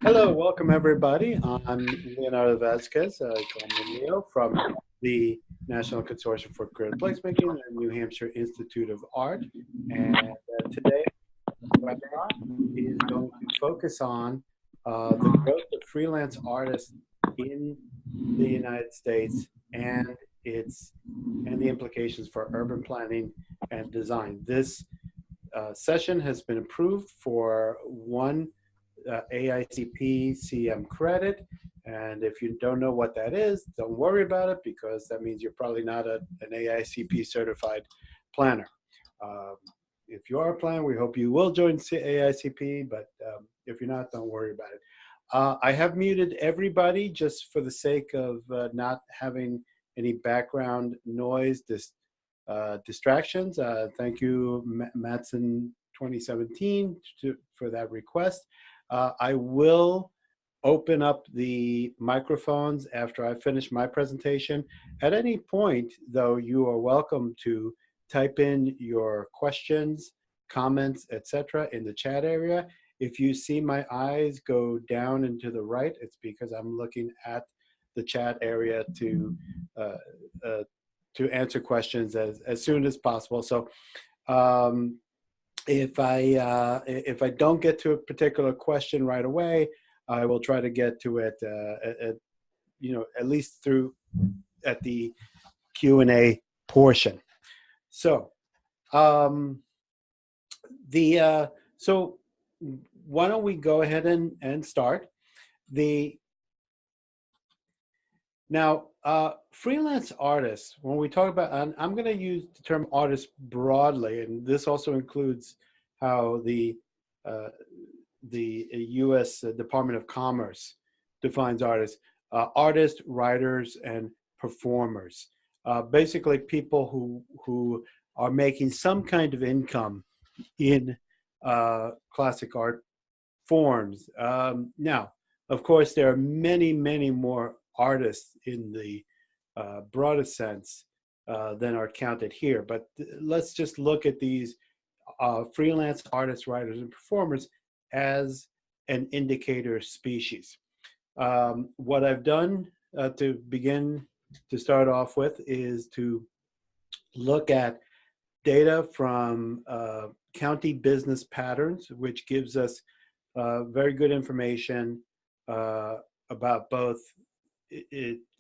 Hello, welcome everybody. I'm Leonardo Vasquez, call me Leo, from the National Consortium for Creative Placemaking and New Hampshire Institute of Art. And today, webinar is going to focus on the growth of freelance artists in the United States and the implications for urban planning and design. This session has been approved for one AICP CM credit. And if you don't know what that is, don't worry about it, because that means you're probably not an AICP certified planner. If you are a planner, we hope you will join AICP, but if you're not, don't worry about it. I have muted everybody just for the sake of not having any background noise, distractions. Thank you, Matson 2017, for that request. I will open up the microphones after I finish my presentation. At any point, though, you are welcome to type in your questions, comments, etc. in the chat area. If you see my eyes go down and to the right, it's because I'm looking at the chat area to answer questions as soon as possible. So if I don't get to a particular question right away, I will try to get to it at least through at the Q&A portion. So so why don't we go ahead and start now. Freelance artists, when we talk about, and I'm going to use the term artist broadly, and this also includes how the U.S. Department of Commerce defines artists: artists, writers, and performers. Basically, people who are making some kind of income in classic art forms. Now, of course, there are many, many more artists in the broadest sense than are counted here. But let's just look at these freelance artists, writers, and performers as an indicator species. What I've done to start off with is to look at data from county business patterns, which gives us very good information about both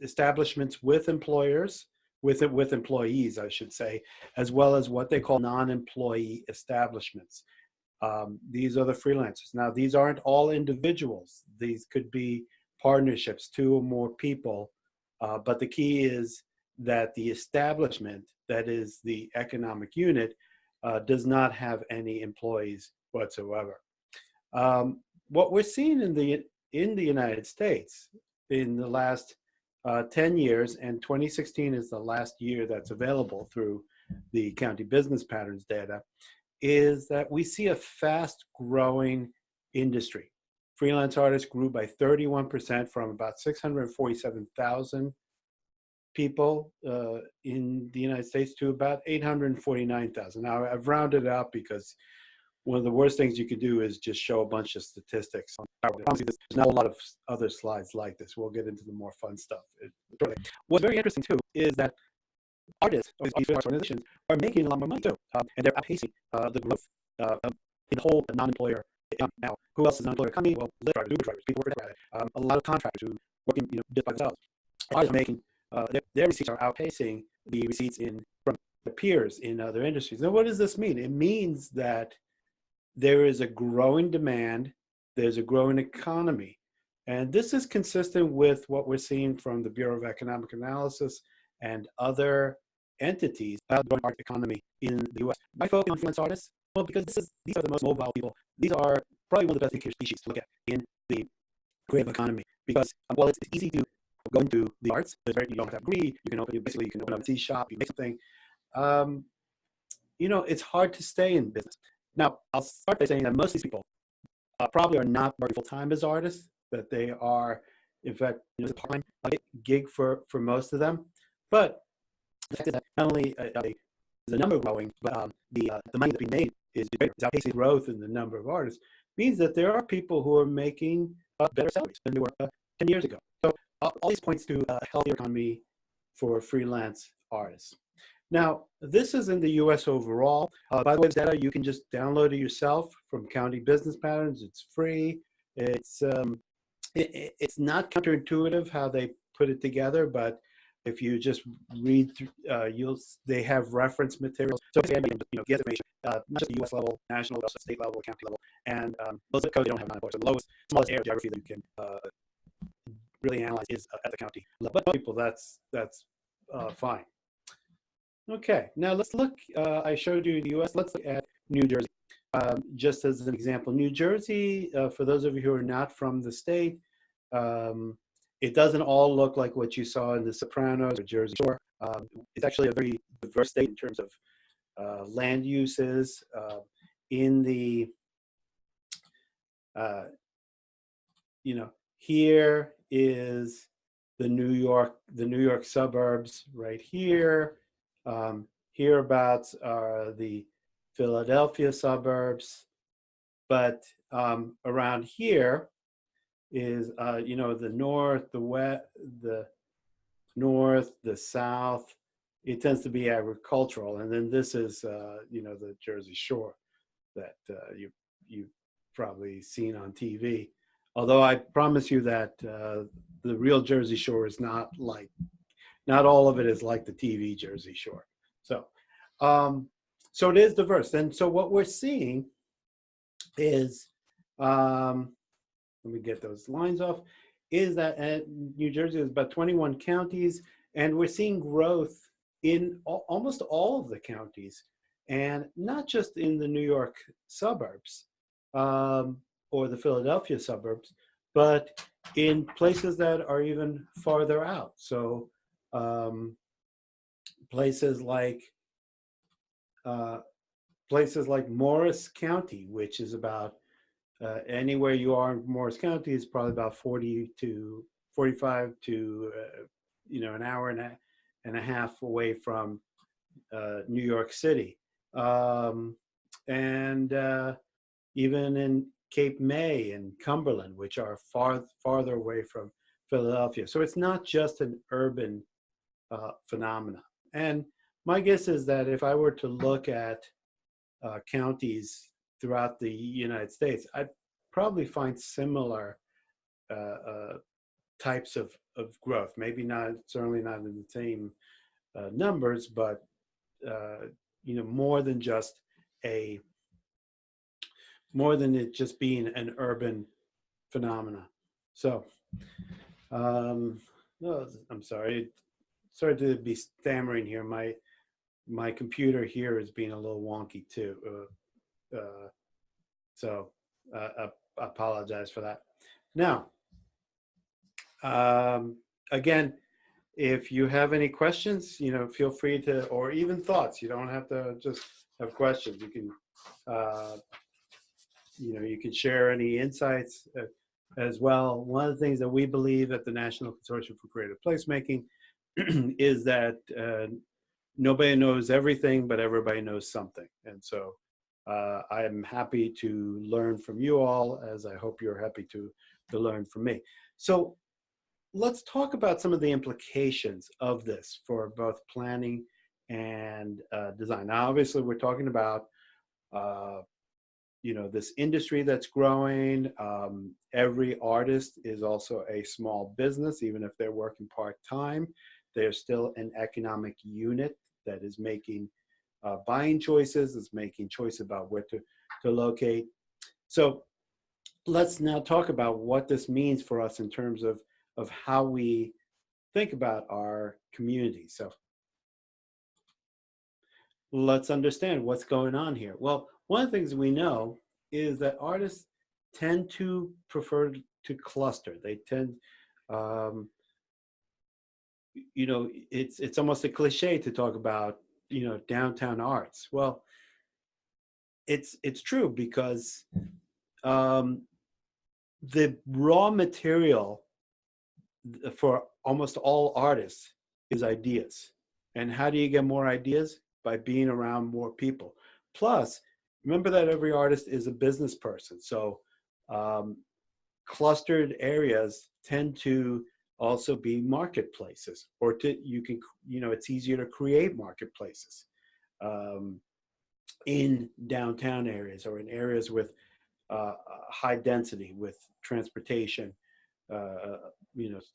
establishments with employers, with employees, I should say, as well as what they call non-employee establishments. These are the freelancers. Now, these aren't all individuals. These could be partnerships, 2 or more people. But the key is that the establishment, that is the economic unit, does not have any employees whatsoever. What we're seeing in the United States in the last 10 years, and 2016 is the last year that's available through the county business patterns data, is that we see a fast growing industry. Freelance artists grew by 31% from about 647,000 people in the United States to about 849,000. Now, I've rounded it out because one of the worst things you could do is just show a bunch of statistics. There's not a lot of other slides like this. We'll get into the more fun stuff. What's very interesting, too, is that artists, or these organizations, are making a lot more money, too. And they're outpacing the growth in the whole non-employer. Now, who else is an employer economy? Well, Lyft drivers, Uber drivers, people who work at it. A lot of contractors who working just by themselves. Artists are making, their receipts are outpacing the receipts from their peers in other industries. Now, what does this mean? It means that there is a growing demand, there's a growing economy. And this is consistent with what we're seeing from the Bureau of Economic Analysis and other entities about the growing art economy in the U.S. Why focus on freelance artists? Well, because these are the most mobile people. These are probably one of the best indicator species to look at in the creative economy. Because, well, it's easy to go into the arts. You don't have to agree. You can open up a tea shop, you make something. It's hard to stay in business. Now, I'll start by saying that most of these people probably are not working full-time as artists, that they are, in fact, it's a part-time gig for most of them. But the fact is that not only is the number growing, but the money that's being made is greater. It's outpacing growth in the number of artists. Means that there are people who are making better salaries than they were 10 years ago. So all these points to a healthier economy for freelance artists. Now, this is in the US overall. By the way, this data you can just download it yourself from County Business Patterns. It's free. It's not counterintuitive how they put it together, but if you just read through, they have reference materials. So get information, not just the U.S. level, national, but also state level, county level, and those zip codes they don't have none, of course. So the smallest area of geography that you can really analyze is at the county level. But most people, that's fine. Okay, now let's look. I showed you the U.S. Let's look at New Jersey. Just as an example, New Jersey, for those of you who are not from the state, it doesn't all look like what you saw in the Sopranos or Jersey Shore. It's actually a very diverse state in terms of land uses. In the, here is the New York suburbs right here. Hereabouts are the Philadelphia suburbs, but around here is the north, the south. It tends to be agricultural, and then this is the Jersey Shore that you've probably seen on TV. Although I promise you that the real Jersey Shore is not all of it is like the TV Jersey Shore. So. So it is diverse. And so what we're seeing is, let me get those lines off, is that New Jersey is about 21 counties, and we're seeing growth in almost all of the counties, and not just in the New York suburbs or the Philadelphia suburbs, but in places that are even farther out. So places like Morris County, which is about anywhere you are in Morris County is probably about 40 to 45 to an hour and a half away from New York City, and even in Cape May and Cumberland, which are farther away from Philadelphia. So it's not just an urban phenomena. And my guess is that if I were to look at counties throughout the United States, I'd probably find similar types of growth. Maybe not, certainly not in the same numbers, but more than it just being an urban phenomena. So, no, I'm sorry to be stammering here. My computer here is being a little wonky too. So I apologize for that. Now, again, if you have any questions, feel free to, or even thoughts. You don't have to just have questions. You can, you can share any insights as well. One of the things that we believe at the National Consortium for Creative Placemaking is that nobody knows everything, but everybody knows something. And so I am happy to learn from you all, as I hope you're happy to learn from me. So let's talk about some of the implications of this for both planning and design. Now, obviously, we're talking about this industry that's growing. Every artist is also a small business, even if they're working part-time. They're still an economic unit that is making buying choices, is making choices about where to locate. So let's now talk about what this means for us in terms of how we think about our community. So let's understand what's going on here. Well, one of the things we know is that artists tend to prefer to cluster. They tend, it's almost a cliche to talk about, downtown arts. Well, it's true because the raw material for almost all artists is ideas. And how do you get more ideas? By being around more people. Plus, remember that every artist is a business person. So clustered areas tend to also be marketplaces, or it's easier to create marketplaces um, in downtown areas or in areas with high density with transportation,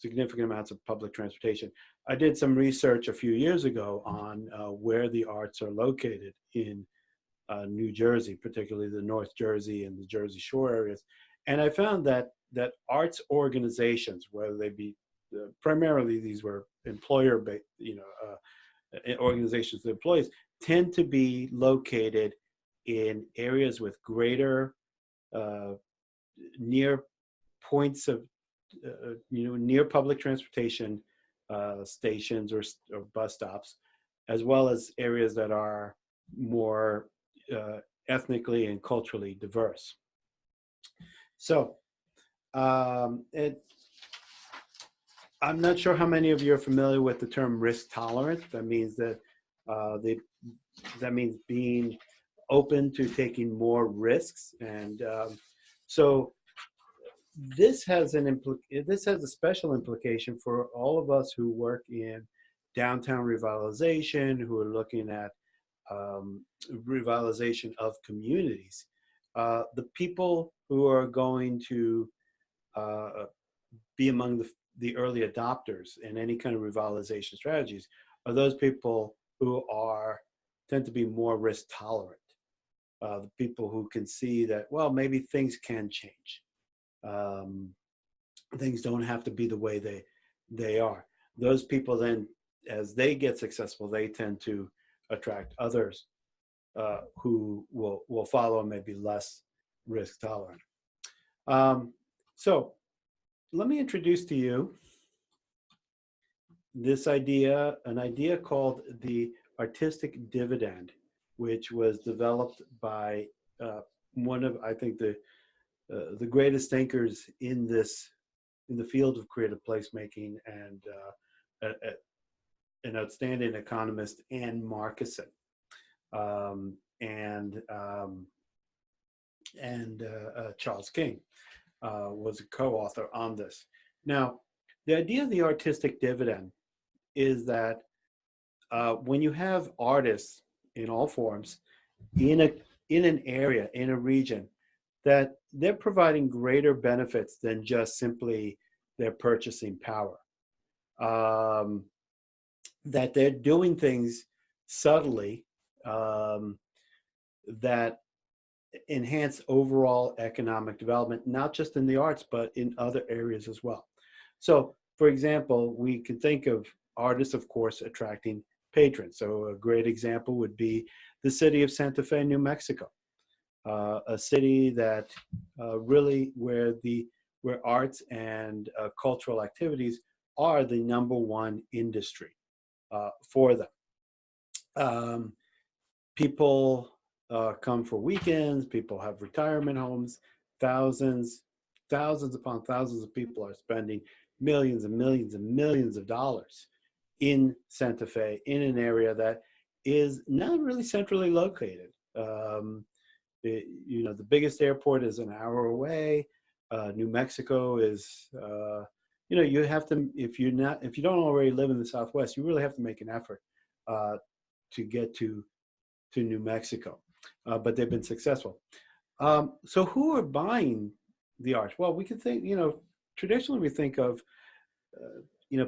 significant amounts of public transportation. I did some research a few years ago on where the arts are located in New Jersey, particularly the North Jersey and the Jersey Shore areas. And I found that arts organizations, whether they be primarily these were employer-based, organizations of employees, tend to be located in areas with greater near points of near public transportation stations or bus stops, as well as areas that are more ethnically and culturally diverse. So I'm not sure how many of you are familiar with the term risk tolerant. That means that that means being open to taking more risks, and so this has a special implication for all of us who work in downtown revitalization, who are looking at revitalization of communities. The people who are going to be among the early adopters in any kind of revitalization strategies are those people who tend to be more risk tolerant. The people who can see that, well, maybe things can change. Things don't have to be the way they are. Those people then, as they get successful, they tend to attract others who will follow and may be less risk tolerant. So let me introduce to you this idea, an idea called the Artistic Dividend, which was developed by one of, I think, the greatest thinkers in the field of creative placemaking, and an outstanding economist, Anne Markison, and Charles King was a co-author on this. Now, the idea of the artistic dividend is that when you have artists in all forms in an area, in a region, that they're providing greater benefits than just simply their purchasing power. That they're doing things subtly that enhance overall economic development, not just in the arts, but in other areas as well. So, for example, we can think of artists, of course, attracting patrons. So a great example would be the city of Santa Fe, New Mexico, a city that really where arts and cultural activities are the #1 industry for them. People come for weekends, people have retirement homes, thousands upon thousands of people are spending millions and millions and millions of dollars in Santa Fe, in an area that is not really centrally located. The biggest airport is an hour away. New Mexico is, you have to, if you don't already live in the Southwest, you really have to make an effort to get to New Mexico. But they've been successful. So who are buying the art? Well, we can think, traditionally we think of,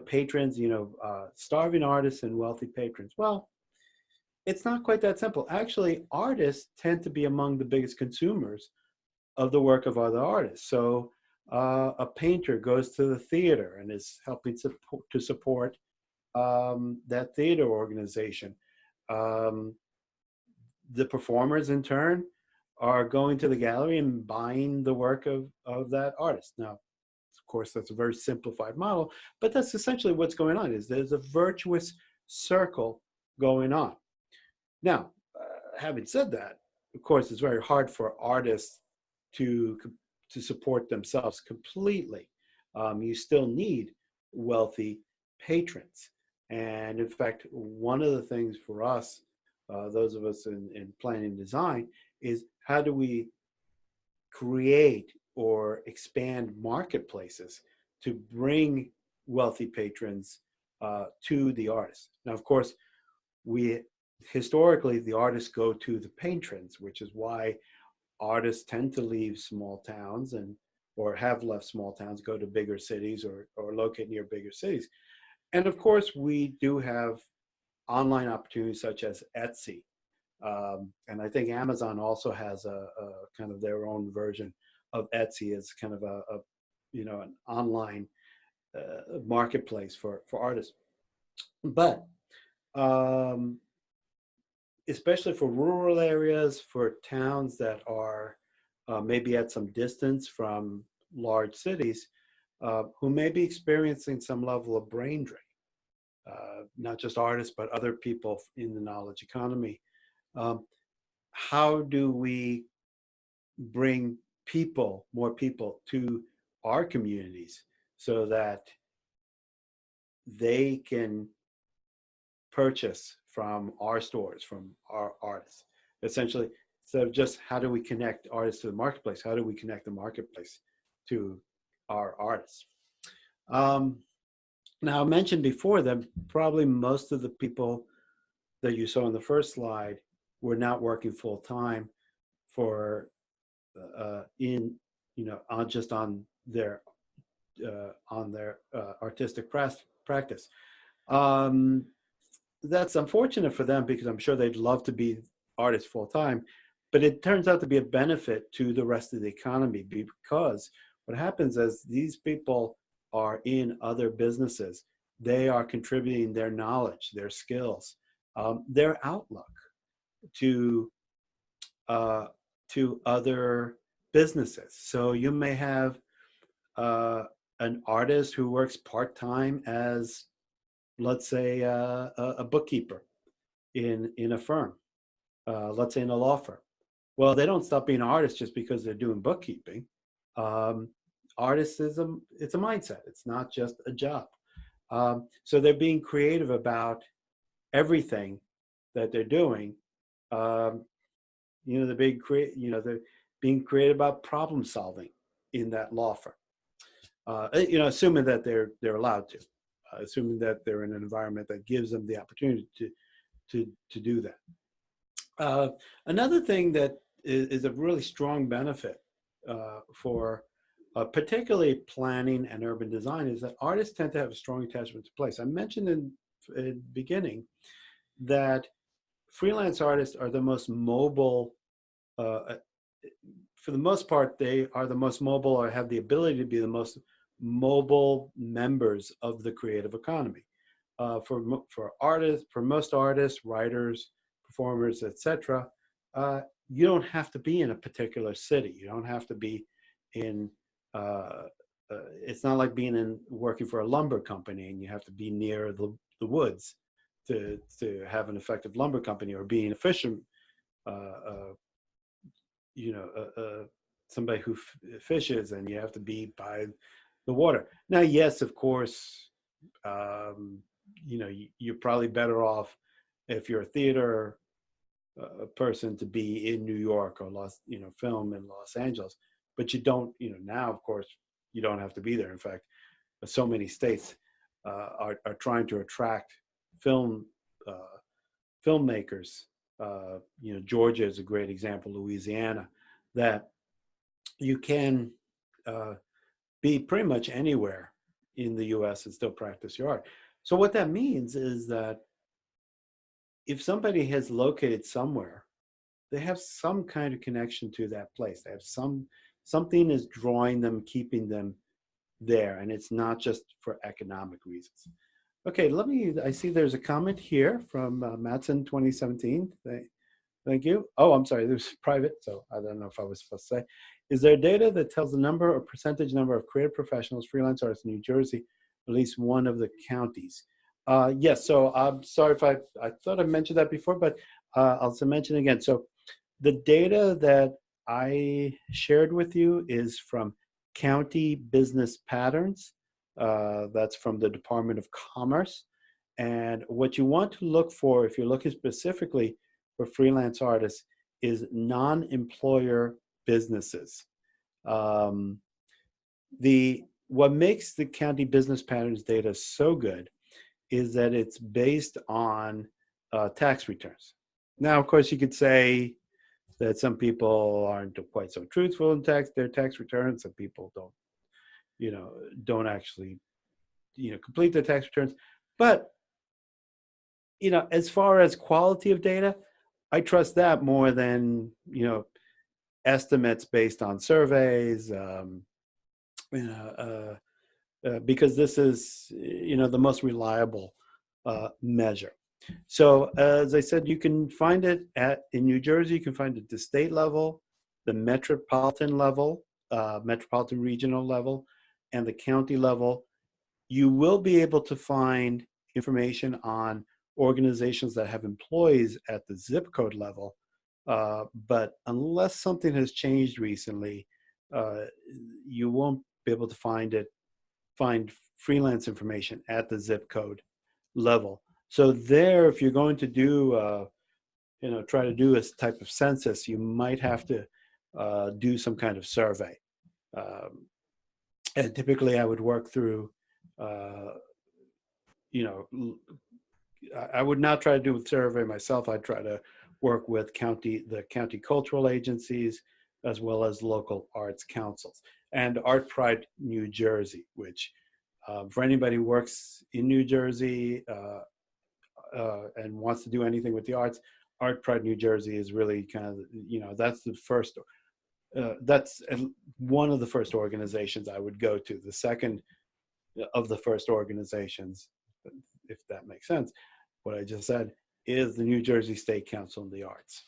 patrons, starving artists and wealthy patrons. Well, it's not quite that simple. Actually, artists tend to be among the biggest consumers of the work of other artists. So a painter goes to the theater and is helping to support that theater organization. The performers, in turn, are going to the gallery and buying the work of that artist. Now, of course, that's a very simplified model, but that's essentially what's going on. Is there's a virtuous circle going on. Now, having said that, of course, it's very hard for artists to support themselves completely. You still need wealthy patrons. And in fact, one of the things for us, those of us in planning design, is how do we create or expand marketplaces to bring wealthy patrons to the artists. Now, of course, we historically the artists go to the patrons, which is why artists tend to leave small towns and or have left small towns, go to bigger cities or locate near bigger cities. And of course, we do have online opportunities such as Etsy. And I think Amazon also has a kind of their own version of Etsy as kind of a an online marketplace for artists. But especially for rural areas, for towns that are maybe at some distance from large cities, who may be experiencing some level of brain drain, not just artists, but other people in the knowledge economy. How do we bring people, more people, to our communities so that they can purchase from our stores, from our artists? Essentially, instead of just how do we connect artists to the marketplace, how do we connect the marketplace to our artists? Now, I mentioned before that probably most of the people that you saw in the first slide were not working full time for on their artistic practice. That's unfortunate for them because I'm sure they'd love to be artists full time, but it turns out to be a benefit to the rest of the economy because what happens is these people are in other businesses. They are contributing their knowledge, their skills, their outlook to other businesses. So you may have an artist who works part-time as, let's say, a bookkeeper in a firm, let's say in a law firm. Well, they don't stop being artists just because they're doing bookkeeping. Artistism, it's a mindset. It's not just a job. So they're being creative about everything that they're doing. They're being creative about problem solving in that law firm. Assuming that they're allowed to, assuming that they're in an environment that gives them the opportunity to do that. Another thing that is a really strong benefit for particularly planning and urban design is that artists tend to have a strong attachment to place. I mentioned in the beginning that freelance artists are the most mobile. For the most part, they are the most mobile or have the ability to be the most mobile members of the creative economy. For artists, for most artists, writers, performers, etc., you don't have to be in a particular city. You don't have to be in. It's not like working for a lumber company and you have to be near the woods to have an effective lumber company, or being a fisherman. Somebody who fishes and you have to be by the water. Now, yes, of course, you're probably better off if you're a theater person to be in New York or film in Los Angeles, but you don't, now, of course, you don't have to be there. In fact, so many states are trying to attract filmmakers. Georgia is a great example, Louisiana, that you can be pretty much anywhere in the US and still practice your art. So what that means is that if somebody has located somewhere, they have some kind of connection to that place. They have something is drawing them, keeping them there, and it's not just for economic reasons. Okay, I see there's a comment here from Matson 2017. Thank you. Oh, I'm sorry, this was private, so I don't know if I was supposed to say. Is there data that tells the number or percentage number of creative professionals, freelance artists in New Jersey, at least one of the counties? Yes, so I'm sorry if I thought I mentioned that before, but I'll also mention again. So the data that I shared with you is from County Business Patterns. That's from the Department of Commerce. And what you want to look for, if you're looking specifically for freelance artists, is non-employer businesses. Um, what makes the county business patterns data so good is that it's based on tax returns. Now, of course, you could say that some people aren't quite so truthful in their tax returns. Some people don't actually, complete their tax returns. But, as far as quality of data, I trust that more than, estimates based on surveys, you know, because this is, the most reliable measure. So as I said, you can find it in New Jersey. You can find it at the state level, the metropolitan level, metropolitan regional level, and the county level. You will be able to find information on organizations that have employees at the zip code level. But unless something has changed recently, uh, you won't be able to find freelance information at the zip code level. So there, if you're going to do, try to do a type of census, you might have to do some kind of survey. Um, and typically, I would work through, uh, you know, I would not try to do a survey myself. I'd try to work with the county cultural agencies, as well as local arts councils and Art Pride New Jersey, which for anybody who works in New Jersey and wants to do anything with the arts, Art Pride New Jersey is really kind of, that's the first, that's one of the first organizations I would go to. The second of the first organizations, if that makes sense, what I just said, is the New Jersey State Council on the Arts.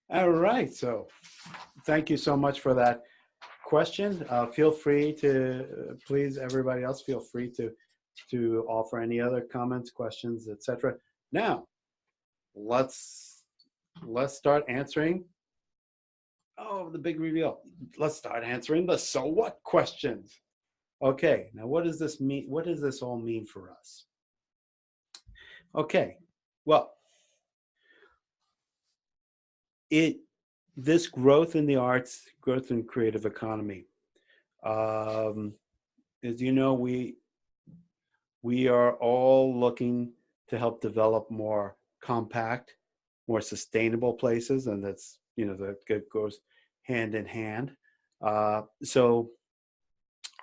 All right, so thank you so much for that question. Feel free to, please, everybody else, feel free to offer any other comments, questions, etc. Now, let's start answering. Oh, the big reveal. Let's start answering the so what questions. Okay, now what does this mean? What does this all mean for us? Okay, well, this growth in the arts, growth in creative economy, um, as you know, we are all looking to help develop more compact, more sustainable places, and that's, that goes hand in hand. So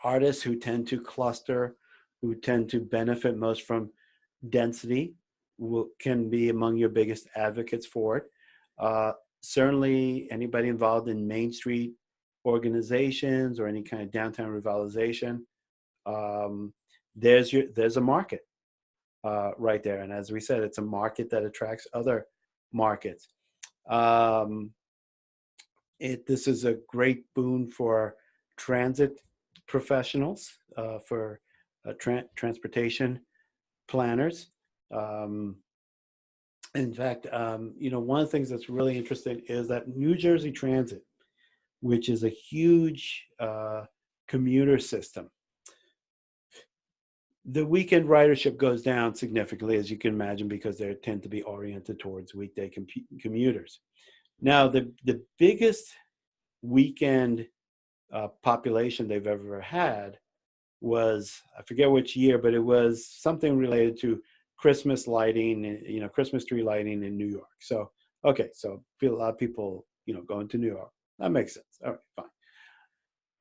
artists who tend to cluster, who tend to benefit most from density, can be among your biggest advocates for it. Certainly, anybody involved in Main Street organizations or any kind of downtown revitalization, there's a market right there. And as we said, it's a market that attracts other markets. This is a great boon for transit professionals, for transportation planners. In fact, one of the things that's really interesting is that New Jersey Transit, which is a huge commuter system, the weekend ridership goes down significantly, as you can imagine, because they tend to be oriented towards weekday commuters. Now, the biggest weekend population they've ever had was, I forget which year, but it was something related to Christmas lighting, Christmas tree lighting in New York. So, okay, so a lot of people, going to New York. That makes sense. All right, fine.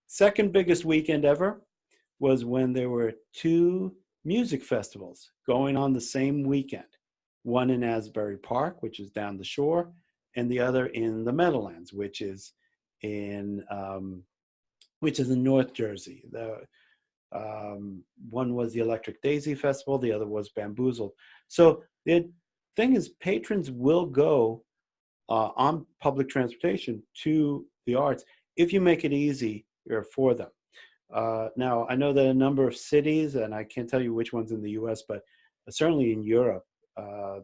Second biggest weekend ever was when there were two music festivals going on the same weekend. One in Asbury Park, which is down the shore, and the other in the Meadowlands, which is in North Jersey. One was the Electric Daisy Festival, the other was Bamboozled. So the thing is, patrons will go on public transportation to the arts if you make it easy for them. Now, I know that a number of cities, and I can't tell you which ones in the US, but certainly in Europe,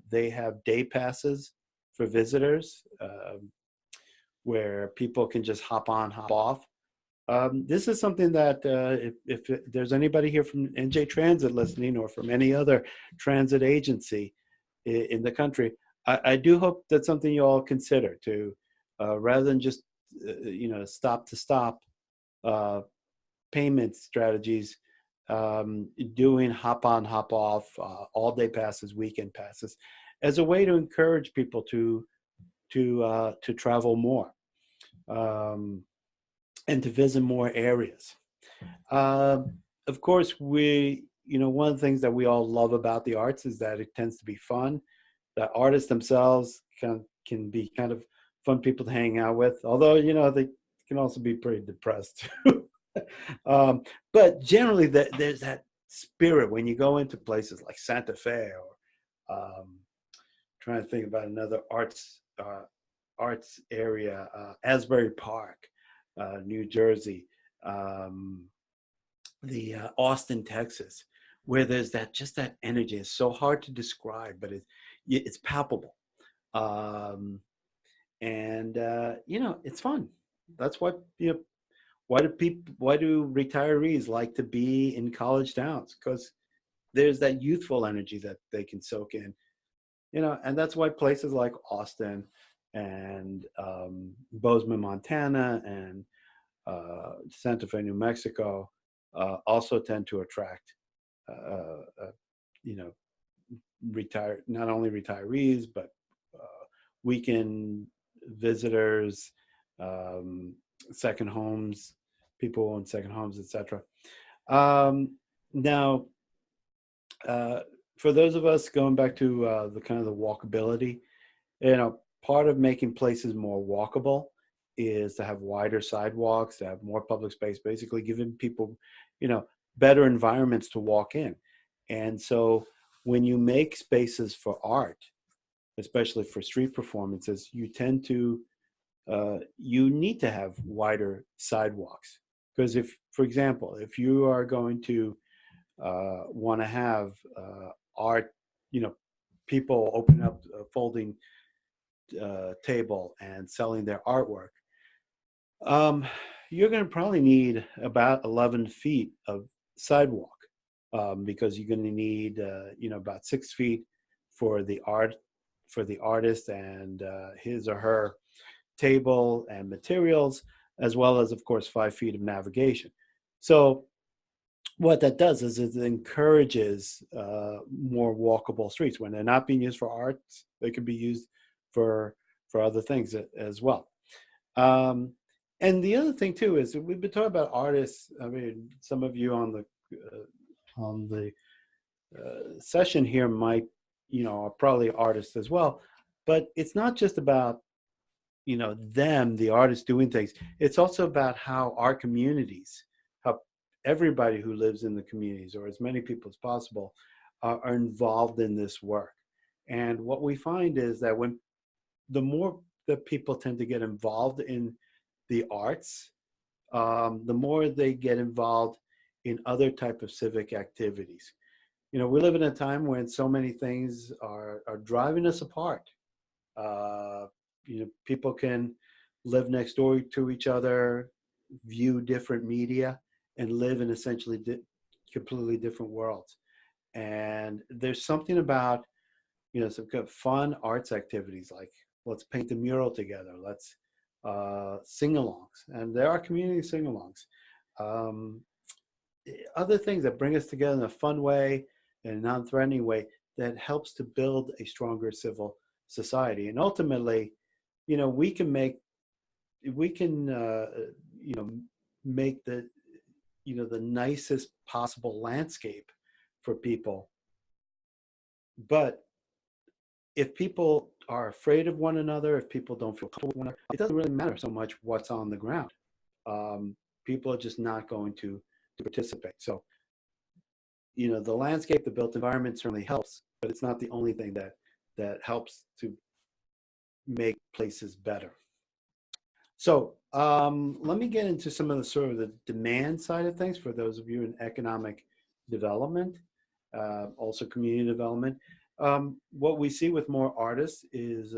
they have day passes for visitors where people can just hop on, hop off. This is something that if there's anybody here from NJ Transit listening, or from any other transit agency in the country, I do hope that's something you all consider, to rather than just stop to stop payment strategies, doing hop on, hop off, all day passes, weekend passes, as a way to encourage people to travel more, and to visit more areas. Of course, one of the things that we all love about the arts is that it tends to be fun. The artists themselves can be kind of fun people to hang out with, although they can also be pretty depressed too. But generally, there's that spirit when you go into places like Santa Fe, or trying to think about another arts area, Asbury Park, New Jersey, the Austin, Texas, where there's just that energy. It's so hard to describe, but it's palpable, and it's fun. That's what why do retirees like to be in college towns? Because there's that youthful energy that they can soak in, and that's why places like Austin and Bozeman, Montana, and Santa Fe, New Mexico, also tend to attract, you know, not only retirees, but weekend visitors, second homes, people own second homes, etc. Now, for those of us going back to the kind of the walkability, part of making places more walkable is to have wider sidewalks, to have more public space, basically giving people, better environments to walk in. And so when you make spaces for art, especially for street performances, you need to have wider sidewalks. Because for example, if you are going to want to have art, people open up a folding table and selling their artwork, you're going to probably need about 11 feet of sidewalk, because you're going to need about 6 feet for the artist and his or her table and materials, as well as, of course, 5 feet of navigation. So what that does is it encourages more walkable streets. When they're not being used for art, they can be used for other things as well. And the other thing too is we've been talking about artists. I mean, some of you on the session here might, are probably artists as well. But it's not just about them, the artists doing things. It's also about how our communities, how everybody who lives in the communities, or as many people as possible, are involved in this work. And what we find is that the more that people tend to get involved in the arts, the more they get involved in other type of civic activities. We live in a time when so many things are driving us apart. People can live next door to each other, view different media, and live in essentially completely different worlds. And there's something about, some kind of fun arts activities, like let's paint a mural together, let's sing-alongs, and there are community sing-alongs. Other things that bring us together in a fun way and a non-threatening way that helps to build a stronger civil society. And ultimately, we can make the the nicest possible landscape for people. But if people are afraid of one another, if people don't feel comfortable with one another, it doesn't really matter so much what's on the ground. People are just not going to participate. So, the landscape, the built environment certainly helps, but it's not the only thing that helps to make places better. So let me get into some of the sort of the demand side of things for those of you in economic development, also community development. What we see with more artists is,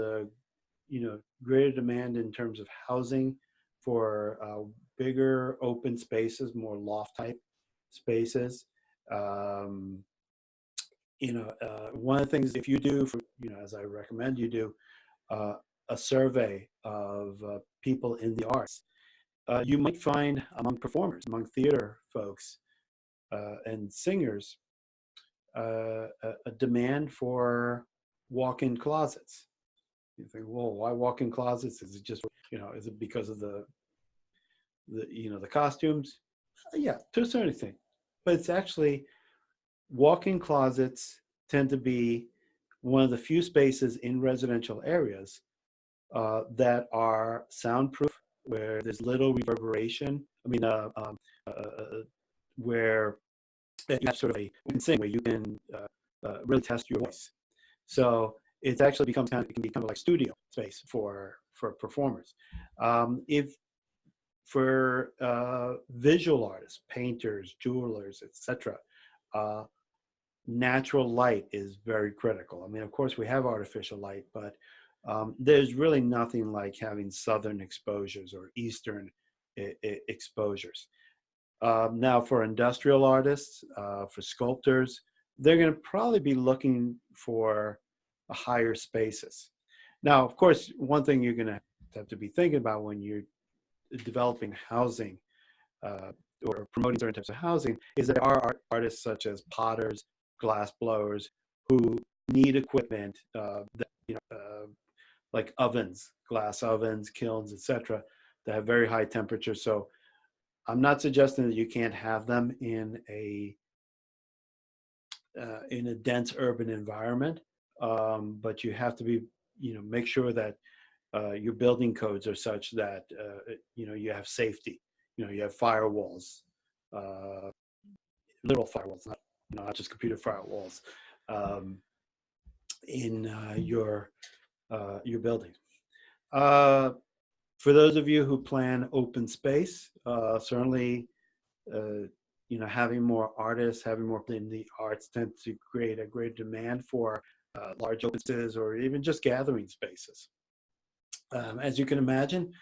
greater demand in terms of housing for bigger open spaces, more loft type spaces. One of the things, if you do, as I recommend you do, a survey of people in the arts, you might find among performers, among theater folks and singers, a demand for walk-in closets. You think, well, why walk-in closets? Is it just, is it because of the costumes? Yeah, to a certain extent. But it's actually, walk-in closets tend to be one of the few spaces in residential areas that are soundproof, where there's little reverberation. I mean, where you have sort of a sing where you can really test your voice. So it actually becomes it can become like studio space for performers. If for visual artists, painters, jewelers, etc., natural light is very critical. I mean, of course, we have artificial light, but there's really nothing like having southern exposures or eastern exposures. Now, for industrial artists, for sculptors, they're going to probably be looking for higher spaces. Now, of course, one thing you're going to have to be thinking about when you're developing housing or promoting certain types of housing is that there are artists such as potters, glass blowers, who need equipment that, like ovens, glass ovens, kilns, etc., that have very high temperatures. So I'm not suggesting that you can't have them in a dense urban environment, but you have to be, make sure that your building codes are such that you have safety. You have firewalls, literal firewalls, not just computer firewalls, in your building. For those of you who plan open space, certainly, having more artists, having more in the arts tends to create a great demand for large open spaces or even just gathering spaces. As you can imagine,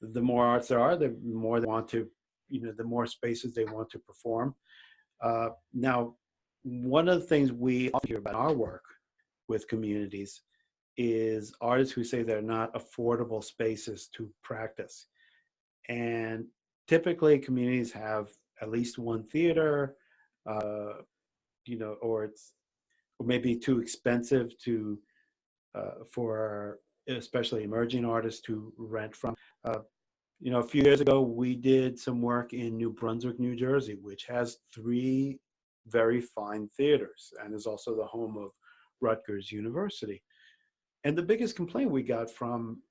the more arts there are, the more they want to, the more spaces they want to perform. Now, one of the things we often hear about our work with communities is artists who say they're not affordable spaces to practice. And typically communities have at least one theater, or maybe too expensive for especially emerging artists to rent from. A few years ago, we did some work in New Brunswick, New Jersey, which has 3 very fine theaters and is also the home of Rutgers University. And the biggest complaint we got from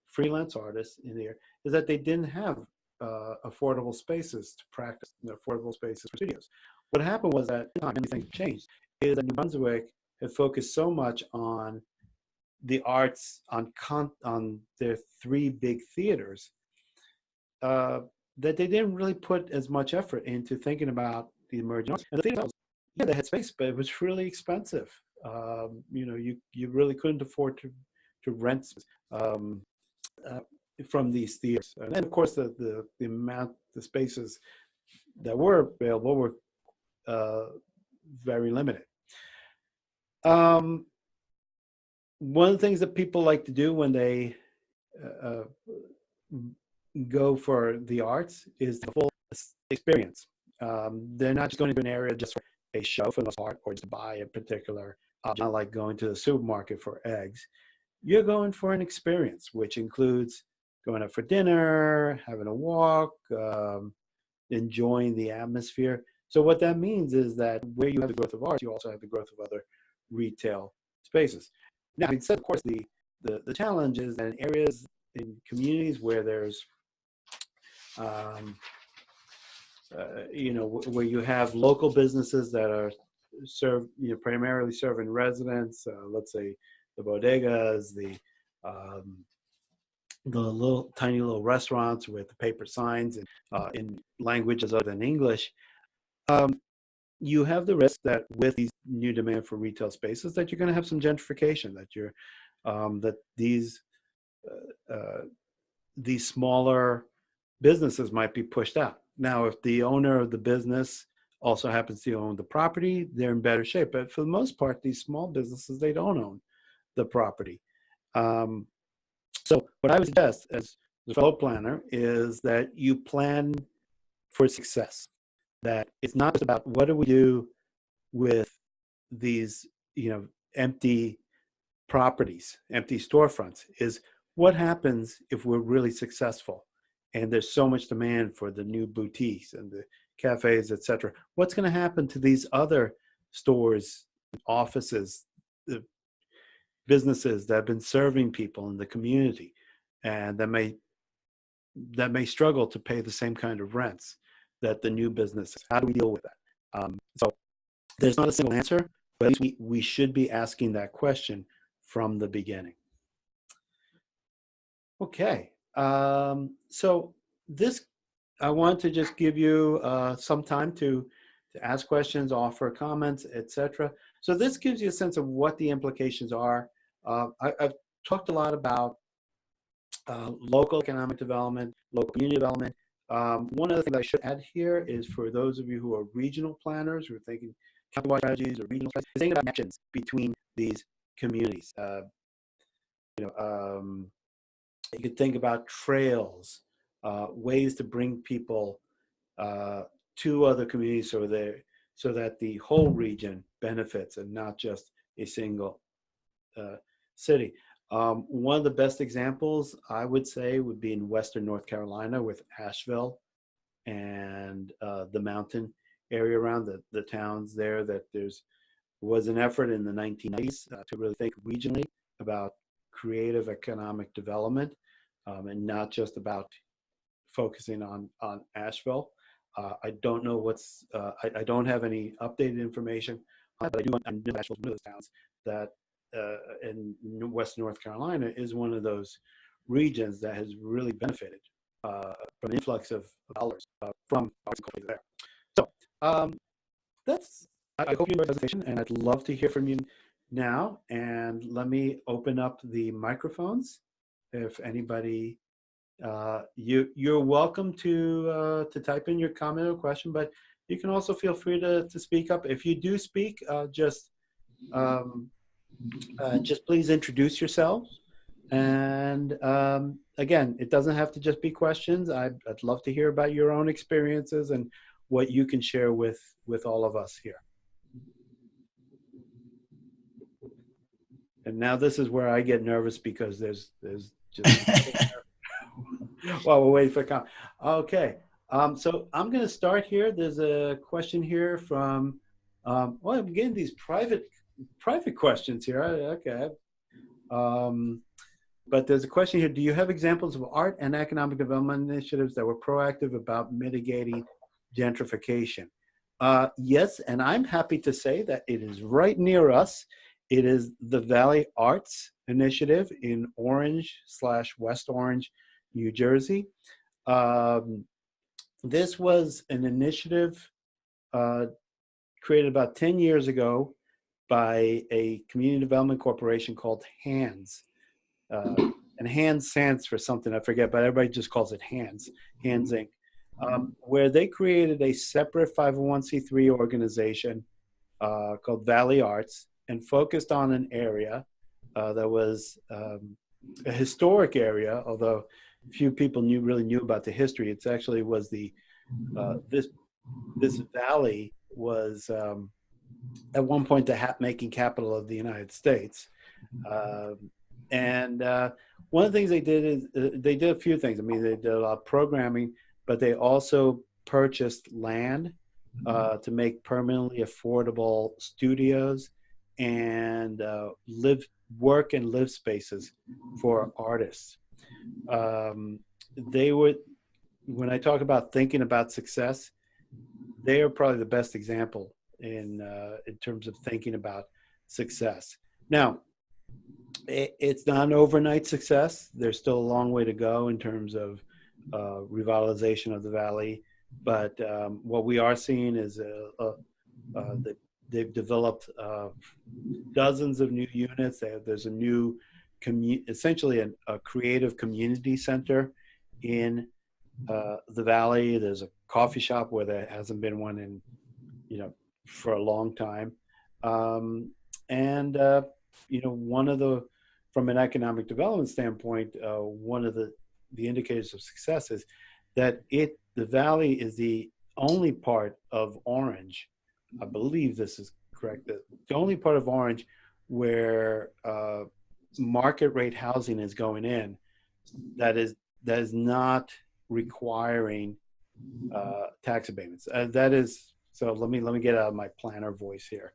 freelance artists in there is that they didn't have affordable spaces to practice, affordable spaces for studios. What happened was that things changed, is that New Brunswick had focused so much on the arts, on their 3 big theaters, that they didn't really put as much effort into thinking about the emerging arts. And the theaters, yeah, they had space, but it was really expensive. You really couldn't afford to rent from these theaters. And of course, the spaces that were available were very limited. One of the things that people like to do when they go for the arts is the full experience. They're not just going to an area just for a show for the most part, or just to buy a particular object, not like going to the supermarket for eggs. You're going for an experience, which includes going out for dinner, having a walk, enjoying the atmosphere. So what that means is that where you have the growth of arts, you also have the growth of other retail spaces. Now, having said, of course, the challenge is that in areas, in communities where there's where you have local businesses that are primarily serving residents, let's say the bodegas, the tiny little restaurants with the paper signs and in languages other than English, you have the risk that with these new demand for retail spaces, that you're going to have some gentrification, that these smaller businesses might be pushed out. Now, if the owner of the business also happens to own the property, they're in better shape. But for the most part, these small businesses, they don't own the property. So what I would suggest as the fellow planner is that you plan for success. That it's not just about what do we do with these, empty properties, empty storefronts, is what happens if we're really successful and there's so much demand for the new boutiques and the cafes, etc. What's going to happen to these other stores, offices, the businesses that have been serving people in the community and that may struggle to pay the same kind of rents that the new businesses? How do we deal with that? So there's not a single answer, but at least we should be asking that question from the beginning. Okay, so this, I want to just give you some time to ask questions, offer comments, etc. So this gives you a sense of what the implications are. I've talked a lot about local economic development, local community development. One other thing that I should add here is for those of you who are regional planners, who are thinking county-wide strategies or regional strategies, thinking about connections between these communities. You could think about trails, ways to bring people to other communities so that the whole region benefits and not just a single city. One of the best examples I would say would be in Western North Carolina with Asheville and the mountain area around the towns there, that was an effort in the 1990s to really think regionally about creative economic development and not just about focusing on Asheville. I don't know I don't have any updated information, but I know Asheville is one of those towns that in Western North Carolina is one of those regions that has really benefited from an influx of dollars from arts and culture there. So I hope you enjoyed the presentation, and I'd love to hear from you now. And let me open up the microphones. If anybody, you're welcome to type in your comment or question, but you can also feel free to speak up. If you do speak, just please introduce yourselves. And again, it doesn't have to just be questions. I'd love to hear about your own experiences and what you can share with all of us here. And now this is where I get nervous because there's just while we're waiting for comment. Okay, so I'm going to start here. There's a question here from well, I'm getting these private questions here. Okay. But there's a question here. Do you have examples of art and economic development initiatives that were proactive about mitigating gentrification? Yes, and I'm happy to say that it is right near us. It is the Valley Arts Initiative in Orange/West Orange, New Jersey. This was an initiative created about 10 years ago by a community development corporation called HANDS. And HANDS stands for something I forget, but everybody just calls it HANDS Inc., where they created a separate 501c3 organization called Valley Arts and focused on an area that was a historic area, although few people really knew about the history. It actually was this valley was at one point the hat-making capital of the United States. And one of the things they did is they did a few things. I mean, they did a lot of programming, but they also purchased land to make permanently affordable studios and work and live spaces for artists. When I talk about thinking about success, they are probably the best example in terms of thinking about success. Now, it's not an overnight success. There's still a long way to go in terms of revitalization of the valley. But what we are seeing is that they've developed dozens of new units. There's a new, essentially a creative community center in the valley. There's a coffee shop where there hasn't been one in, for a long time. And one of the from an economic development standpoint, one of the indicators of success is that the valley is the only part of Orange, I believe this is correct, the only part of Orange where market rate housing is going in that is not requiring tax abatements. That is, so let me get out of my planner voice here.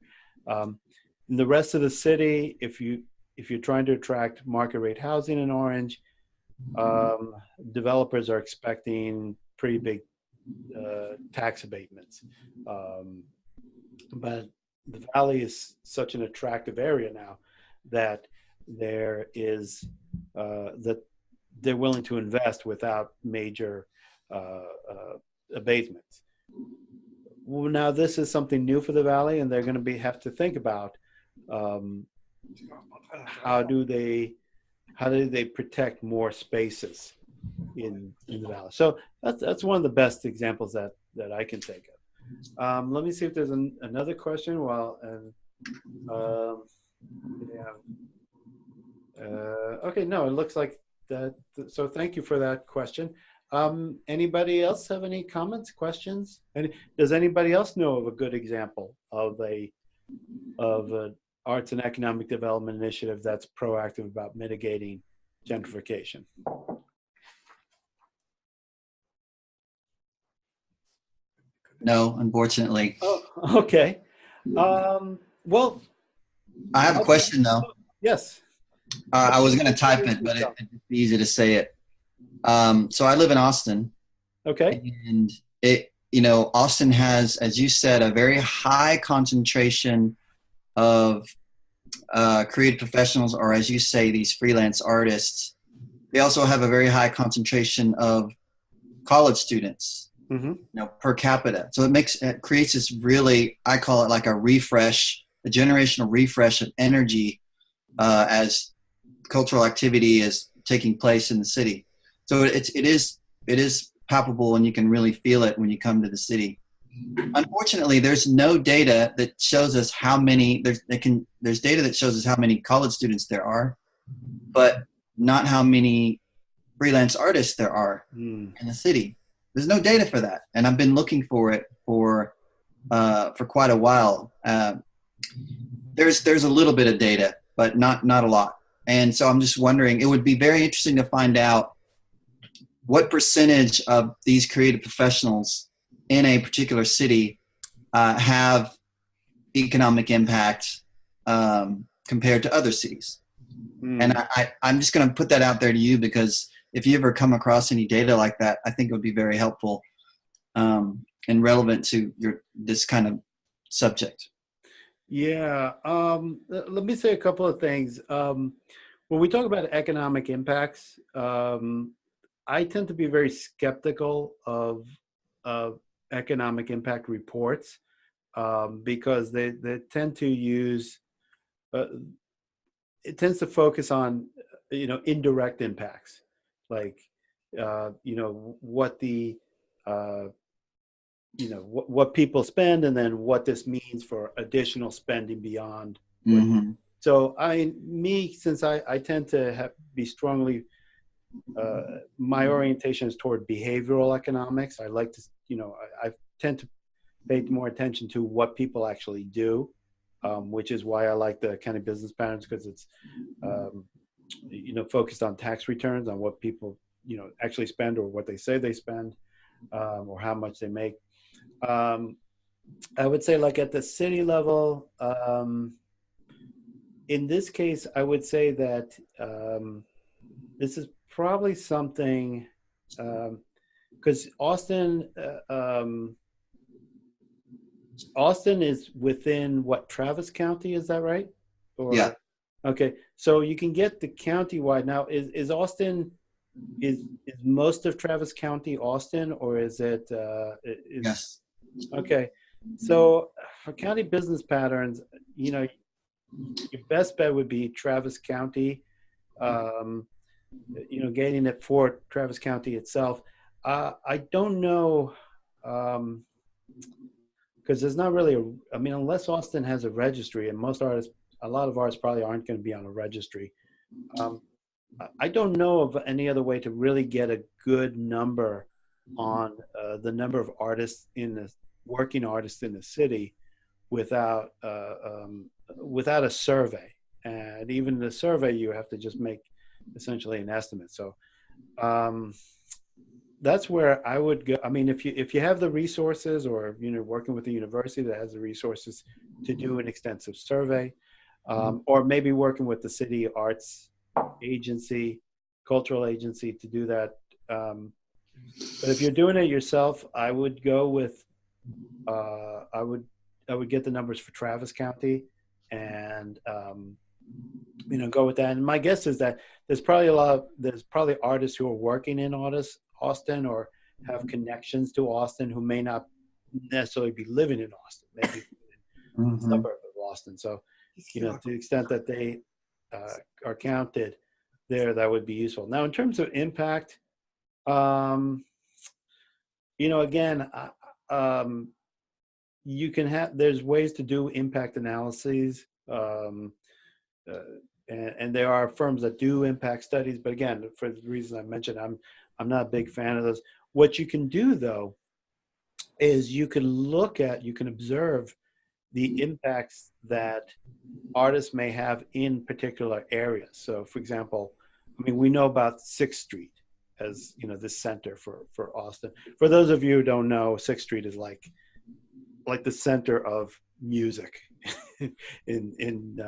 In the rest of the city, if you're trying to attract market rate housing in Orange, developers are expecting pretty big tax abatements. But the valley is such an attractive area now that there is that they're willing to invest without major abatements. Well, now this is something new for the valley, and they're going to have to think about how do they protect more spaces in the valley. So that's one of the best examples that I can think of. Let me see if there's another question. Okay, no, it looks like that. So thank you for that question. Anybody else have any comments, questions? And does anybody else know of a good example of an arts and economic development initiative that's proactive about mitigating gentrification? No, unfortunately. Oh, okay. Well, I have a question though. Yes. I was going to type it, but it'd be easy to say it. So I live in Austin. Okay. And Austin has, as you said, a very high concentration of creative professionals, or as you say, these freelance artists. They also have a very high concentration of college students, per capita. So it creates this really, I call it like a generational refresh of energy as cultural activity is taking place in the city. So it is palpable, and you can really feel it when you come to the city. Unfortunately, there's no data that shows us how many there's data that shows us how many college students there are, but not how many freelance artists there are in the city. There's no data for that, and I've been looking for it for quite a while. There's a little bit of data, but not a lot. And so I'm just wondering, it would be very interesting to find out what percentage of these creative professionals in a particular city have economic impact compared to other cities. And I'm just going to put that out there to you, because if you ever come across any data like that, I think it would be very helpful and relevant to this kind of subject. Yeah. Let me say a couple of things. When we talk about economic impacts, I tend to be very skeptical of economic impact reports because they tend to use it tends to focus on indirect impacts, like what the what people spend, and then what this means for additional spending beyond. So since I tend to be strongly my orientation is toward behavioral economics. I like to, I tend to pay more attention to what people actually do, which is why I like the county business patterns, because it's, focused on tax returns, on what people, actually spend, or what they say they spend, or how much they make. I would say, like, at the city level, in this case, I would say that this is probably something, because Austin is within what, Travis County, is that right? Yeah. Okay, so you can get the county-wide. Now, is Austin, is most of Travis County Austin, or is it? Yes. Okay, so for county business patterns, your best bet would be Travis County. Gaining it for Travis County itself. I don't know, because there's not really unless Austin has a registry, and a lot of artists probably aren't going to be on a registry. Um, I don't know of any other way to really get a good number on the number of artists in the working artists in the city without without a survey. And even the survey, you have to just make essentially an estimate. So um, that's where I would go. I mean, if you have the resources, or working with a university that has the resources to do an extensive survey, or maybe working with the city arts agency, cultural agency to do that. But if you're doing it yourself, I would go with I would get the numbers for Travis County, and go with that. And my guess is that there's probably artists who are working in Austin, or have connections to Austin, who may not necessarily be living in Austin, maybe in a Mm-hmm. suburb of Austin. So, to the extent that they are counted there, that would be useful. Now, in terms of impact, um, again, you can there's ways to do impact analyses. Uh, and there are firms that do impact studies, but again, for the reasons I mentioned, I'm not a big fan of those. What you can do, though, is you can observe the impacts that artists may have in particular areas. So, for example, I mean, we know about Sixth Street as this center for Austin. For those of you who don't know, Sixth Street is like the center of music in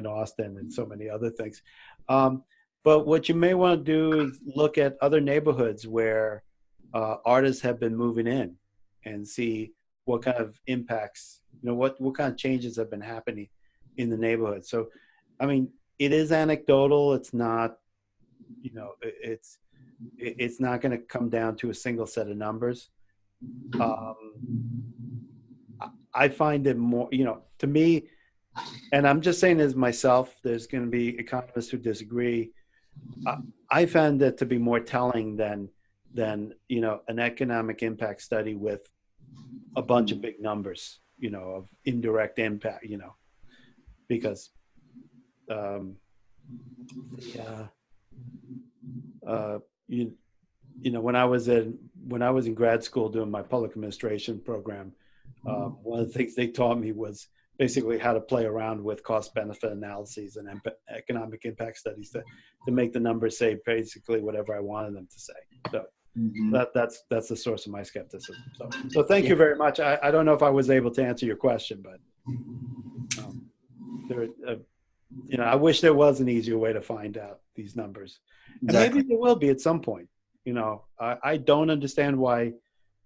Austin, and so many other things. But what you may want to do is look at other neighborhoods where artists have been moving in, and see what kind of impacts, what kind of changes have been happening in the neighborhood. So, I mean, it is anecdotal. It's not, it's not going to come down to a single set of numbers. Um, I find it more, to me, and I'm just saying this myself, there's going to be economists who disagree. I found it to be more telling than an economic impact study with a bunch of big numbers, of indirect impact, because um, the, uh, you, when I was in grad school doing my public administration program, one of the things they taught me was basically how to play around with cost benefit analyses and economic impact studies to make the numbers say basically whatever I wanted them to say. So Mm-hmm. that's the source of my skepticism. So thank you very much. I don't know if I was able to answer your question, but there, I wish there was an easier way to find out these numbers, and maybe Exactly. there will be at some point. I don't understand why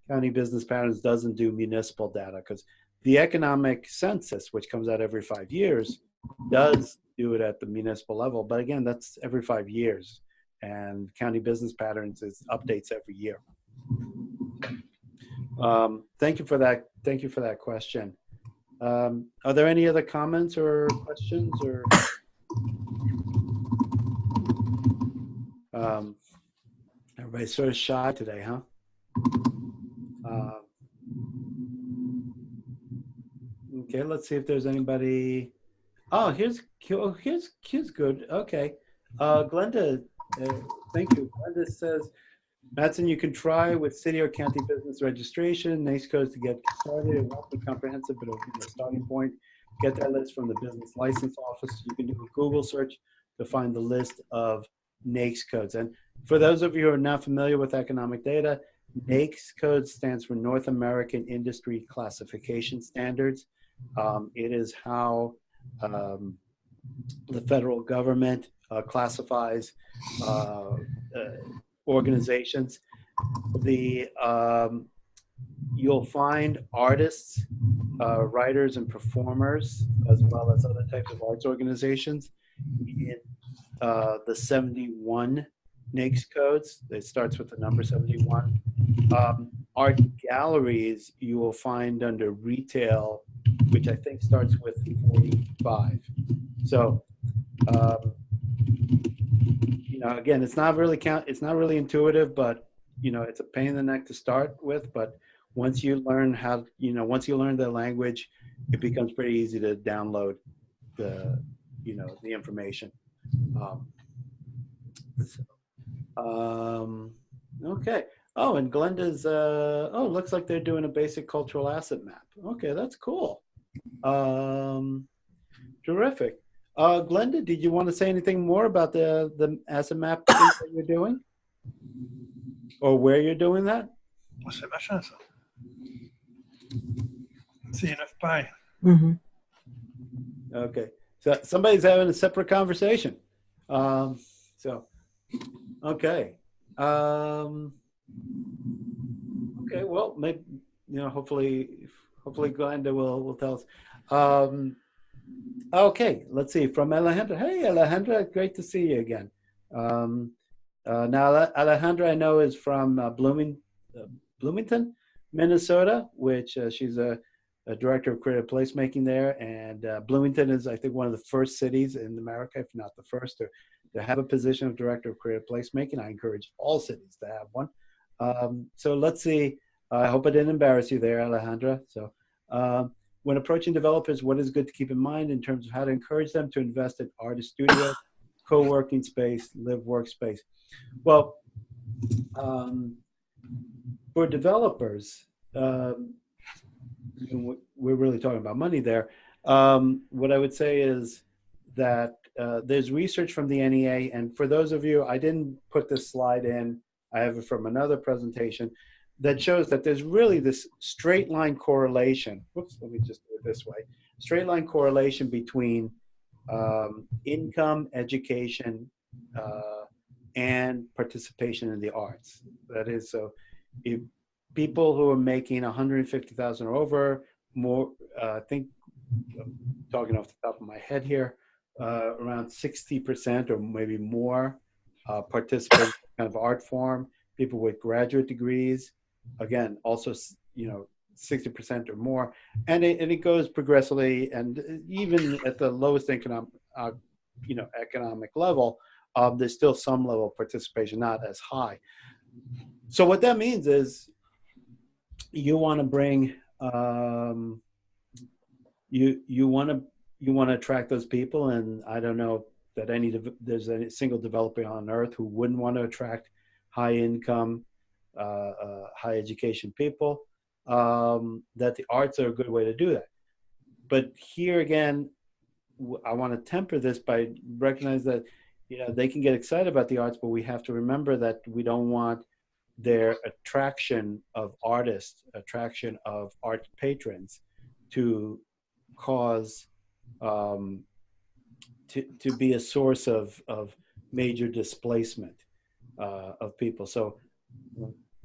County Business Patterns doesn't do municipal data, because the economic census, which comes out every 5 years, does do it at the municipal level. But again, that's every 5 years, and County Business Patterns is updates every year. Thank you for that. Thank you for that question. Are there any other comments or questions, or everybody's sort of shy today, huh? Okay, let's see if there's anybody. Oh, here's good. Okay, Glenda, thank you. Glenda says, Matson, you can try with city or county business registration, NAICS codes to get started. It won't be comprehensive, but it'll be a starting point. Get that list from the business license office. You can do a Google search to find the list of NAICS codes. And for those of you who are not familiar with economic data, NAICS code stands for North American Industry Classification Standards. It is how the federal government classifies organizations. You'll find artists, writers, and performers, as well as other types of arts organizations in the 71 NAICS codes. It starts with the number 71. Art galleries you will find under retail, which I think starts with 45. So, again, it's not really intuitive, but it's a pain in the neck to start with. But once you learn the language, it becomes pretty easy to download the information. Um, okay. Oh, and Glenda's, oh, looks like they're doing a basic cultural asset map. Okay, that's cool. Um, Terrific. Glenda, did you want to say anything more about the asset map thing that you're doing? Or where you're doing that? Você vai chance. See enough pie. Mm-hmm. Okay. So somebody's having a separate conversation. So, okay. Okay, well, maybe, hopefully Glenda will tell us. Okay, let's see. From Alejandra. Hey, Alejandra, great to see you again. Now, Alejandra, I know, is from Bloomington, Minnesota, which she's a director of creative placemaking there. And Bloomington is, I think, one of the first cities in America, if not the first, to have a position of director of creative placemaking. I encourage all cities to have one. So let's see. I hope I didn't embarrass you there, Alejandra. So when approaching developers, what is good to keep in mind in terms of how to encourage them to invest in artist studios, co-working space, live workspace? Well, for developers, we're really talking about money there. What I would say is that there's research from the NEA, and for those of you, I didn't put this slide in, I have it from another presentation, that shows that there's really this straight line correlation. Whoops, let me just do it this way. Straight line correlation between income, education, and participation in the arts. That is, so if people who are making 150,000 or over, more, I think, I'm talking off the top of my head here, around 60% or maybe more participate in kind of art form. People with graduate degrees, again, also, 60% or more, and it goes progressively, and even at the lowest economic level, there's still some level of participation, not as high. So what that means is you want to bring, you want to attract those people, and I don't know that there's any single developer on earth who wouldn't want to attract high income, high education people. That the arts are a good way to do that. But here again, I want to temper this by recognize that they can get excited about the arts, but we have to remember that we don't want their attraction of artists, attraction of art patrons, to cause to be a source of major displacement of people. So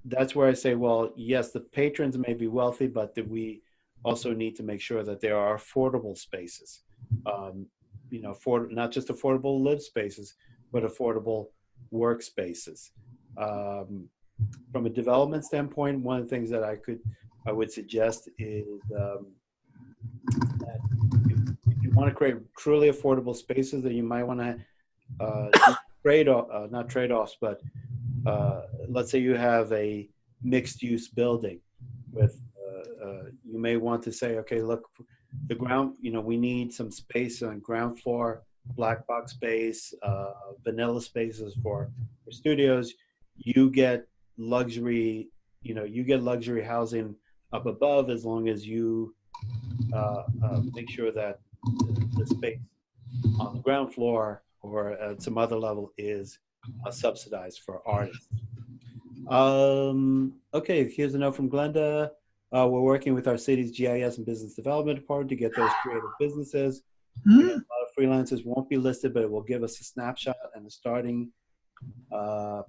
that's where I say, well, yes, the patrons may be wealthy, but that we also need to make sure that there are affordable spaces, not just affordable live spaces, but affordable workspaces. From a development standpoint, one of the things that I would suggest is that if you want to create truly affordable spaces, then you might want to not trade-offs, but let's say you have a mixed-use building with, you may want to say, okay, look, the ground, we need some space on ground floor, black box space, vanilla spaces for studios. You get luxury, luxury housing up above, as long as you make sure that the space on the ground floor or at some other level is subsidized for artists. Okay, here's a note from Glenda. We're working with our city's GIS and business development department to get those creative businesses. A lot of freelancers won't be listed, but it will give us a snapshot and a starting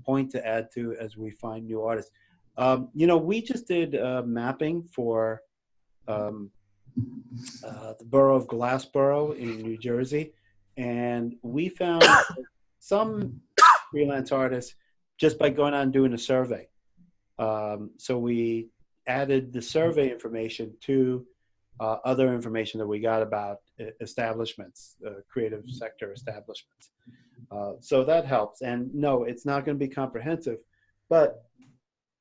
point to add to as we find new artists. We just did mapping for the borough of Glassboro in New Jersey, and we found some freelance artists just by going out and doing a survey. So we added the survey information to other information that we got about establishments, creative sector establishments. So that helps. And no, it's not going to be comprehensive, but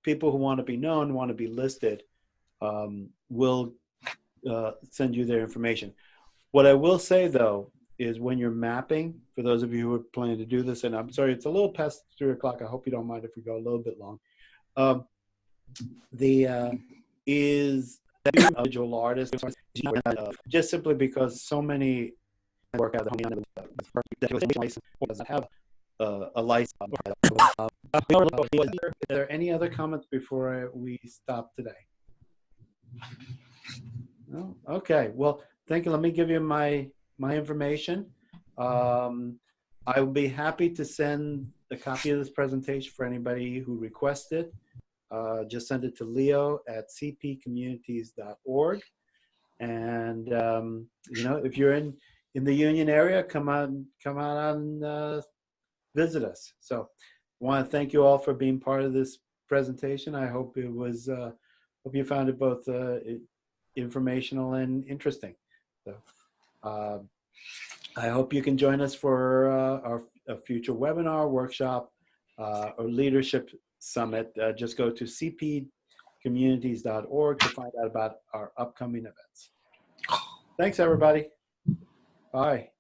people who want to be known, want to be listed, will send you their information. What I will say, though, is when you're mapping, for those of you who are planning to do this, and I'm sorry, it's a little past 3 o'clock. I hope you don't mind if we go a little bit long. Is individual artists, just simply because so many work out doesn't have a license. Is there any other comments before we stop today? No? Okay. Well, thank you. Let me give you my information. I will be happy to send a copy of this presentation for anybody who requests it. Just send it to leo@cpcommunities.org. And you know, if you're in the Union area, come on and visit us. So I want to thank you all for being part of this presentation. I hope it was hope you found it both informational and interesting. So I hope you can join us for a future webinar, workshop, or leadership summit. Just go to cpcommunities.org to find out about our upcoming events. Thanks, everybody. Bye.